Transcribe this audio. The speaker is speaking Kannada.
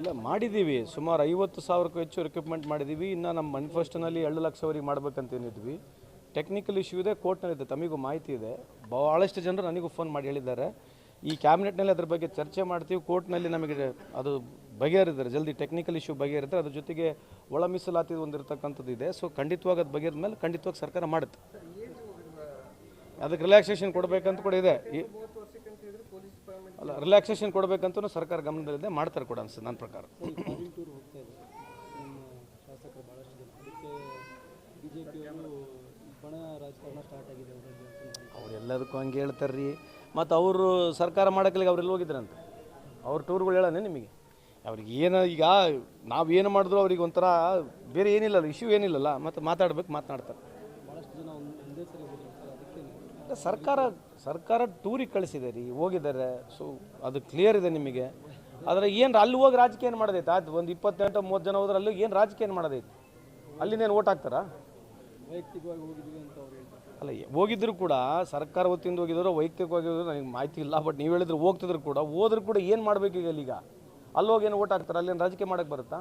ಇಲ್ಲ ಮಾಡಿದ್ದೀವಿ, ಸುಮಾರು 50,000ಕ್ಕೂ ಹೆಚ್ಚು ರಿಕ್ರೂಟ್ಮೆಂಟ್ ಮಾಡಿದ್ದೀವಿ. ಇನ್ನು ನಮ್ಮ ಮ್ಯಾನಿಫೆಸ್ಟೋನಲ್ಲಿ 2,00,000 ಮಾಡಬೇಕಂತೇನಿದ್ವಿ. ಟೆಕ್ನಿಕಲ್ ಇಶ್ಯೂ ಇದೆ, ಕೋರ್ಟ್ನಲ್ಲಿದೆ, ತಮಗೂ ಮಾಹಿತಿ ಇದೆ. ಭಾಳಷ್ಟು ಜನರು ನನಗೂ ಫೋನ್ ಮಾಡಿ ಹೇಳಿದ್ದಾರೆ, ಈ ಕ್ಯಾಬಿನೆಟ್ನಲ್ಲಿ ಅದ್ರ ಬಗ್ಗೆ ಚರ್ಚೆ ಮಾಡ್ತೀವಿ, ಕೋರ್ಟ್ನಲ್ಲಿ ನಮಗೆ ಅದು ಬಗೆಹರಿದ್ದಾರೆ, ಜಲ್ದಿ ಟೆಕ್ನಿಕಲ್ ಇಶ್ಯೂ ಬಗೆಹರಿತಾರೆ. ಅದ್ರ ಜೊತೆಗೆ ಒಳ ಮೀಸಲಾತಿ ಒಂದಿರತಕ್ಕಂಥದ್ದು ಇದೆ. ಸೊ ಖಂಡಿತವಾಗಿ ಅದು ಬಗೆಹರಿದ ಮೇಲೆ ಖಂಡಿತವಾಗಿ ಸರ್ಕಾರ ಮಾಡುತ್ತೆ. ಅದಕ್ಕೆ ರಿಲ್ಯಾಕ್ಸೇಷನ್ ಕೊಡಬೇಕಂತ ಕೂಡ ಇದೆ. ಅಲ್ಲ, ರಿಲ್ಯಾಕ್ಸೇಷನ್ ಕೊಡಬೇಕಂತೂ ಸರ್ಕಾರ ಗಮನದಲ್ಲಿದೆ, ಮಾಡ್ತಾರೆ ಕೂಡ ಅನ್ಸುತ್ತೆ ನನ್ನ ಪ್ರಕಾರ. ಅವರೆಲ್ಲದಕ್ಕೂ ಹಂಗೆ ಹೇಳ್ತಾರೆ ರೀ. ಮತ್ತು ಅವರು ಸರ್ಕಾರ ಮಾಡೋಕ್ಕಲಿಗೆ ಅವ್ರೆಲ್ಲ ಹೋಗಿದ್ರಂತ, ಅವ್ರ ಟೂರ್ಗಳು ಹೇಳೋಣ ನಿಮಗೆ. ಅವ್ರಿಗೆ ಏನು ಈಗ ನಾವೇನು ಮಾಡಿದ್ರು ಅವ್ರಿಗೆ ಒಂಥರ ಬೇರೆ ಏನಿಲ್ಲಲ್ಲ, ಇಶ್ಯೂ ಏನಿಲ್ಲಲ್ಲ, ಮತ್ತು ಮಾತನಾಡ್ತಾರೆ. ಸರ್ಕಾರ ಟೂರಿಗೆ ಕಳಿಸಿದೆ ರೀ, ಹೋಗಿದ್ದಾರೆ. ಸೊ ಅದು ಕ್ಲಿಯರ್ ಇದೆ ನಿಮಗೆ. ಆದರೆ ಏನು ಅಲ್ಲಿ ಹೋಗಿ ರಾಜಕೀಯ ಏನು ಮಾಡೋದೈತೆ? ಅದು ಒಂದು 28-30 ಜನ ಹೋದ್ರೆ ಅಲ್ಲಿ ಏನು ರಾಜಕೀಯ ಏನು ಮಾಡೋದೈತೆ? ಅಲ್ಲಿಂದೇನು ಓಟ್ ಹಾಕ್ತಾರಾ? ವೈಯಕ್ತಿಕವಾಗಿ ಹೋಗಿದ್ವಿ ಅಂತ ಅವ್ರು ಹೇಳ್ತಾರೆ. ಅಲ್ಲ, ಹೋಗಿದ್ರು ಕೂಡ ಸರ್ಕಾರ ಹೊತ್ತಿಂದ ಹೋಗಿದ್ರು, ವೈಯಕ್ತಿಕವಾಗಿ ಹೋಗಿದ್ರು, ನನಗೆ ಮಾಹಿತಿ ಇಲ್ಲ. ಬಟ್ ನೀವು ಹೇಳಿದ್ರು ಹೋಗ್ತಿದ್ರು ಕೂಡ, ಹೋದ್ರೂ ಕೂಡ ಏನು ಮಾಡಬೇಕು ಈಗ? ಅಲ್ಲಿ ಹೋಗಿ ಏನು ಓಟ್ ಹಾಕ್ತಾರೆ? ಅಲ್ಲೇನು ರಾಜಕೀಯ ಮಾಡೋಕ್ಕೆ ಬರುತ್ತಾ?